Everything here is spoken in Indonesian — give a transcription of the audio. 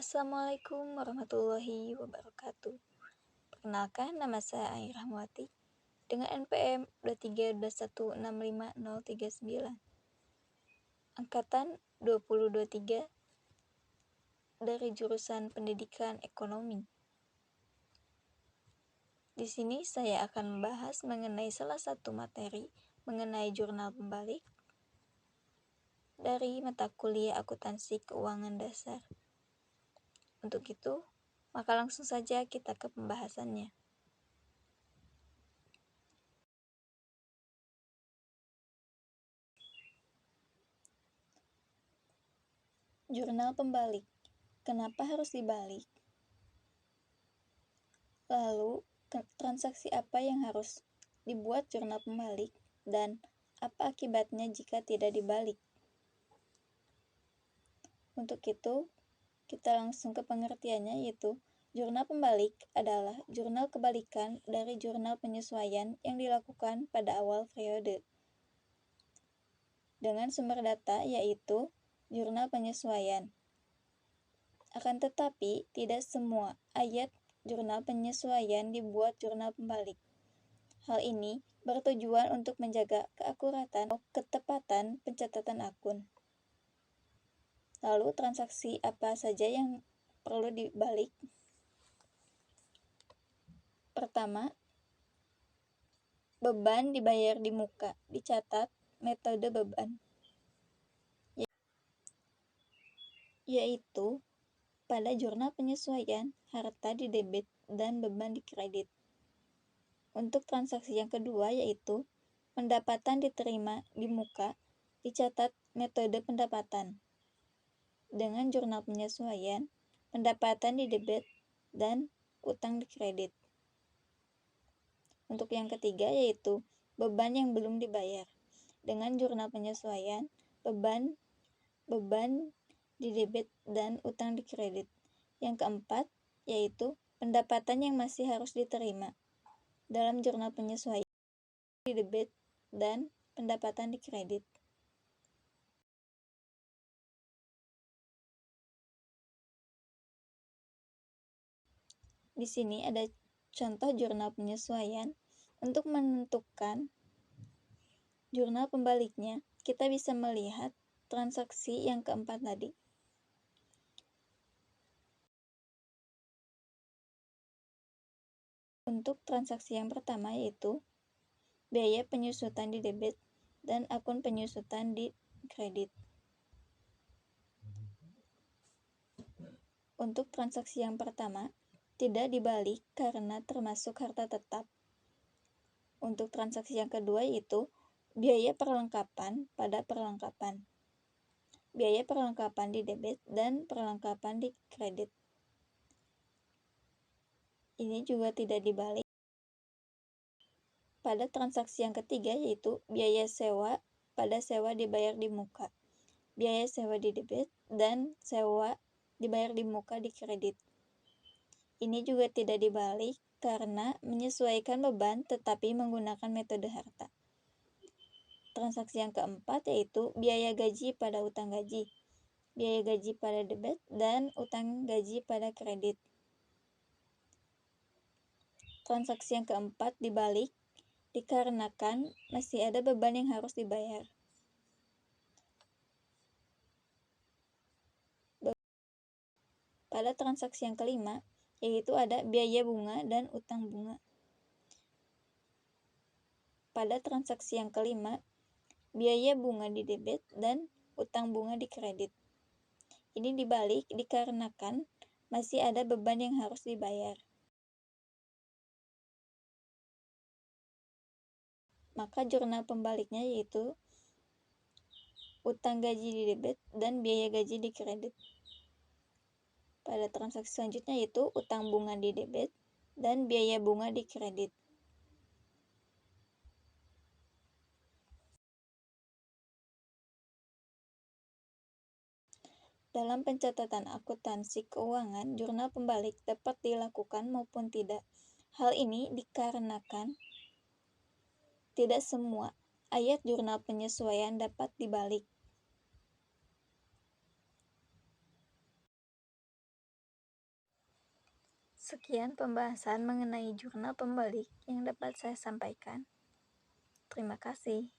Assalamualaikum warahmatullahi wabarakatuh. Perkenalkan, nama saya Ai Rahmawati dengan NPM 232165039, angkatan 2023 dari jurusan Pendidikan Ekonomi. Di sini saya akan membahas mengenai salah satu materi mengenai jurnal pembalik dari mata kuliah Akuntansi Keuangan Dasar. Untuk itu, maka langsung saja kita ke pembahasannya. Jurnal pembalik. Kenapa harus dibalik? Lalu, transaksi apa yang harus dibuat jurnal pembalik dan apa akibatnya jika tidak dibalik? Untuk itu, kita langsung ke pengertiannya, yaitu jurnal pembalik adalah jurnal kebalikan dari jurnal penyesuaian yang dilakukan pada awal periode dengan sumber data yaitu jurnal penyesuaian. Akan tetapi, tidak semua ayat jurnal penyesuaian dibuat jurnal pembalik. Hal ini bertujuan untuk menjaga keakuratan atau ketepatan pencatatan akun. Lalu, transaksi apa saja yang perlu dibalik? Pertama, beban dibayar di muka, dicatat metode beban, yaitu pada jurnal penyesuaian, harta di debit dan beban di kredit. Untuk transaksi yang kedua yaitu pendapatan diterima di muka, dicatat metode pendapatan. Dengan jurnal penyesuaian, pendapatan di debit dan utang di kredit. Untuk yang ketiga yaitu beban yang belum dibayar. Dengan jurnal penyesuaian, beban di debit dan utang di kredit. Yang keempat yaitu pendapatan yang masih harus diterima. Dalam jurnal penyesuaian, di debit dan pendapatan di kredit. Di sini ada contoh jurnal penyesuaian. Untuk menentukan jurnal pembaliknya, kita bisa melihat transaksi yang keempat tadi. Untuk transaksi yang pertama yaitu biaya penyusutan di debit dan akun penyusutan di kredit. Untuk transaksi yang pertama, tidak dibalik karena termasuk harta tetap. Untuk transaksi yang kedua yaitu biaya perlengkapan pada perlengkapan. Biaya perlengkapan di debit dan perlengkapan di kredit. Ini juga tidak dibalik. Pada transaksi yang ketiga yaitu biaya sewa pada sewa dibayar di muka. Biaya sewa di debit dan sewa dibayar di muka di kredit. Ini juga tidak dibalik karena menyesuaikan beban tetapi menggunakan metode harta. Transaksi yang keempat yaitu biaya gaji pada utang gaji, biaya gaji pada debit, dan utang gaji pada kredit. Transaksi yang keempat dibalik dikarenakan masih ada beban yang harus dibayar. Pada transaksi yang kelima, yaitu ada biaya bunga dan utang bunga. Pada transaksi yang kelima, biaya bunga di debit dan utang bunga di kredit. Ini dibalik dikarenakan masih ada beban yang harus dibayar. Maka jurnal pembaliknya yaitu utang gaji di debit dan biaya gaji di kredit. Pada transaksi selanjutnya yaitu utang bunga di debit dan biaya bunga di kredit. Dalam pencatatan akuntansi keuangan, jurnal pembalik dapat dilakukan maupun tidak. Hal ini dikarenakan tidak semua ayat jurnal penyesuaian dapat dibalik. Sekian pembahasan mengenai jurnal pembalik yang dapat saya sampaikan. Terima kasih.